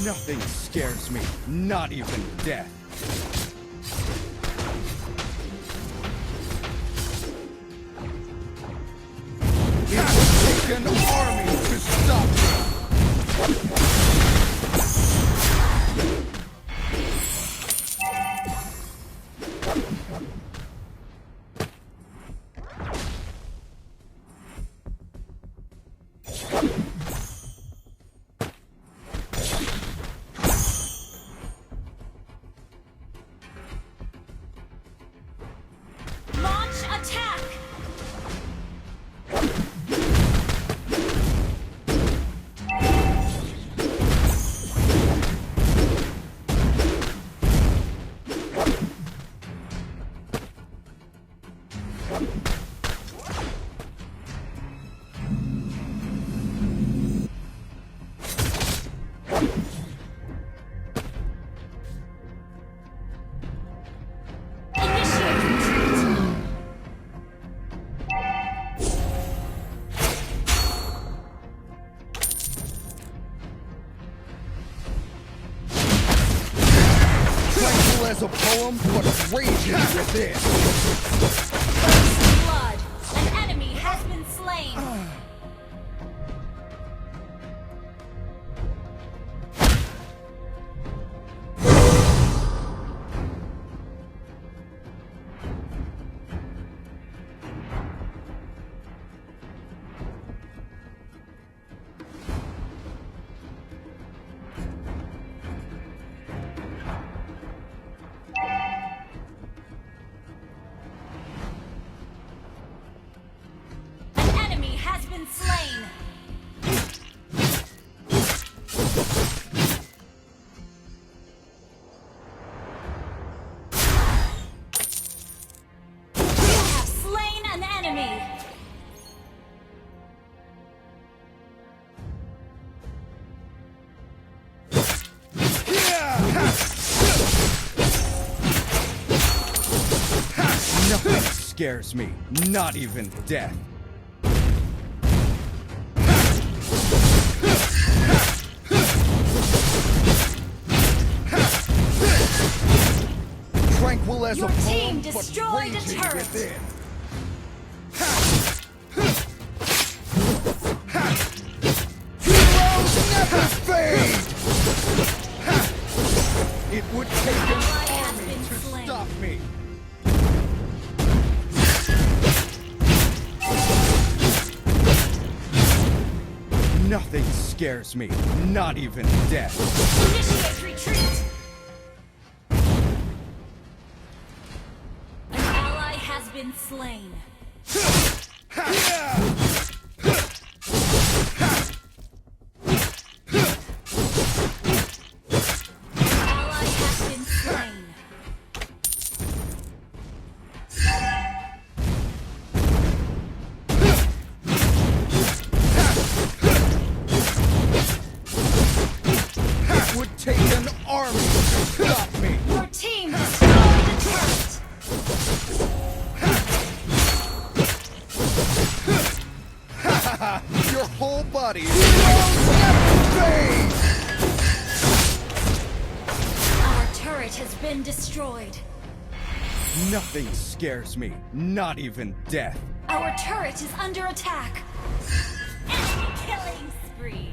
Nothing scares me, not even death. It would take an army to stop me. Launch attack! As a poem, but raging within. First blood! An enemy has been slain! Has been slain. You have slain an enemy. Nothing scares me, not even death. Tranquil as Your a team poem, but destroyed a raging turret. within. Heroes never fade! It would take an Ally has army been to slain. stop me. Nothing scares me, not even death. Initiate retreat. An ally has been slain. Ally has been slain. It would take an army to stop me. Your team destroyed the turret. Your whole body is never fade! Our turret has been destroyed. Nothing scares me, not even death. Our turret is under attack. Enemy killing spree.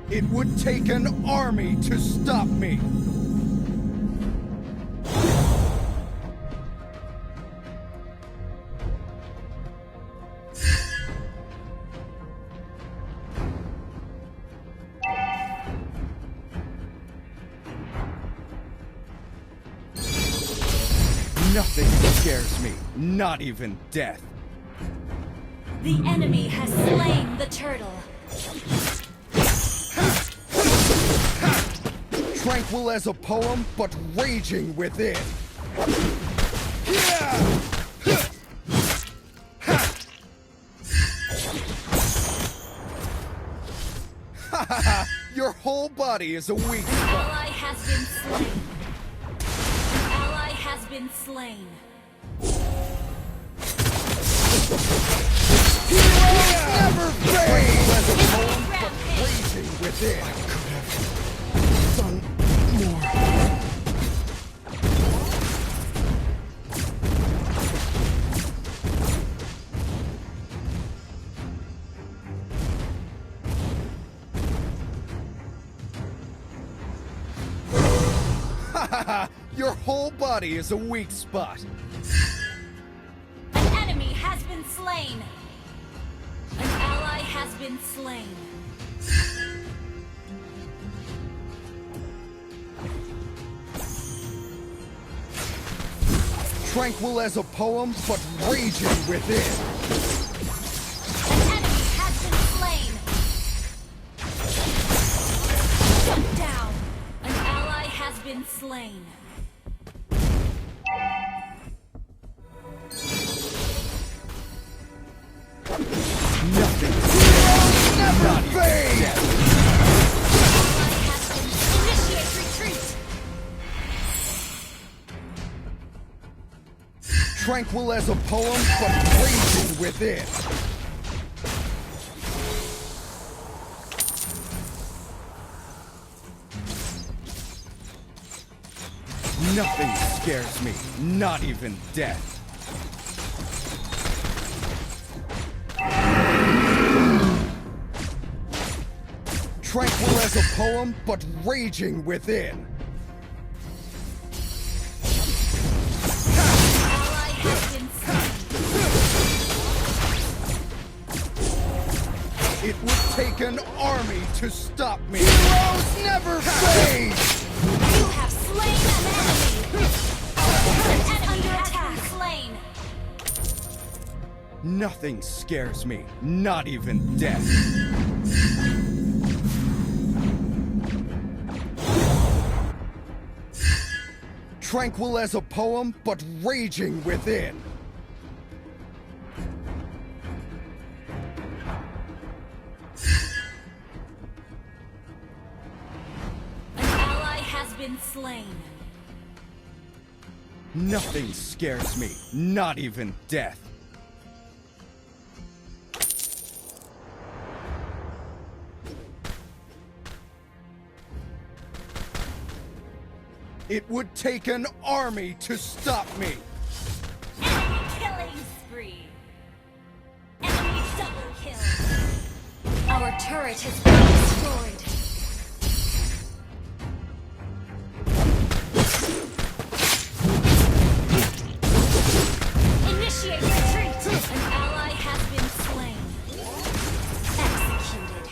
It would take an army to stop me. Nothing scares me, not even death. The enemy has slain the turtle. Tranquil as a poem, but raging within. Your whole body is a weak spot. Ally has been slain. Ally has been slain. within. I could have done more. Your whole body is a weak spot. An enemy has been slain. An ally has been slain. Tranquil as a poem, but raging within. An enemy has been slain. Shut down. An ally has been slain. Nothing. Never fade. Ally has been. Initiate retreat. Tranquil as a poem, but raging within. Nothing scares me, not even death. Tranquil as a poem, but raging within. Ally has been slain. It would take an army to stop me. Heroes never fade! You have slain an enemy. An enemy under attack. Slain. Nothing scares me, not even death. Tranquil as a poem, but raging within. An ally has been slain. Nothing scares me, not even death. It would take an army to stop me. Enemy killing spree. Enemy double kill. Our turret has been destroyed. Initiate retreat. An ally has been slain. Executed.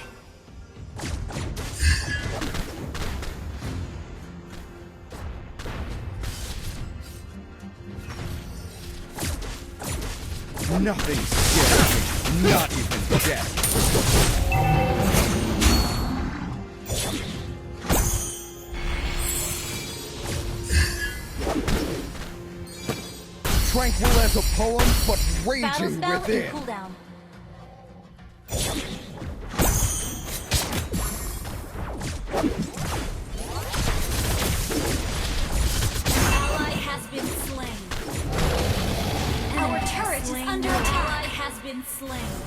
Nothing scares me, not even death. Tranquil as a poem, but Battle raging spell within. and cooldown. Ally has been slain. Our turret is under attack. Ally has been slain.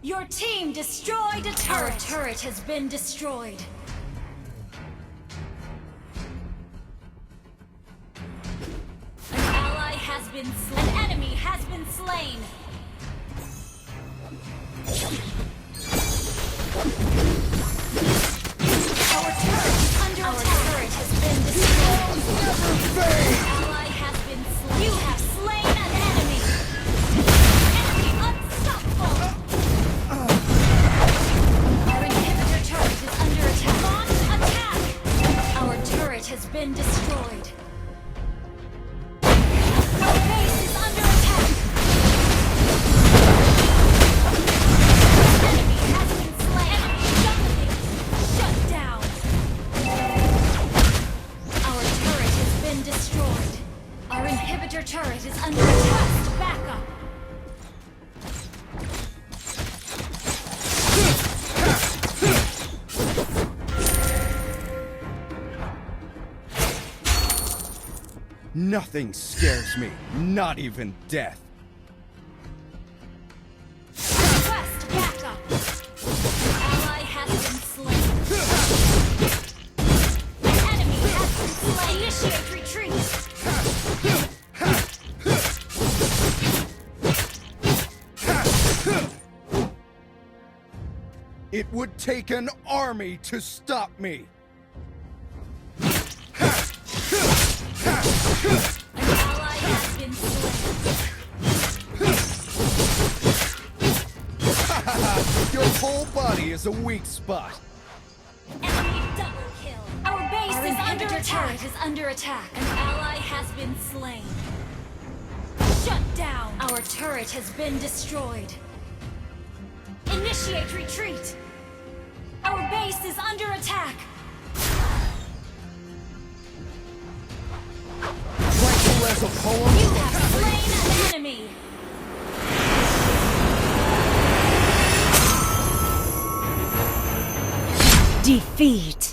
Your team destroyed a turret. Our turret has been destroyed. An ally has been slain. An enemy has been slain. Our turret is under attack. Our turret has been destroyed. Never fade! An ally has been slain. You have slain an enemy. Enemy unstoppable. Our inhibitor turret is under attack. Launch attack. Our turret has been destroyed. Our base is under attack. Enemy has been slain. Enemy Nothing scares me, not even death. Request backup. Ally has been slain. An enemy has been slain. Initiate retreat. It would take an army to stop me. An ally has been slain. Your whole body is a weak spot. Enemy double kill. Our base is under attack. Is under attack. An ally has been slain. Shut down. Our turret has been destroyed. Initiate retreat. Our base is under attack. Tranquil as a poem. You have slain an enemy. Defeat.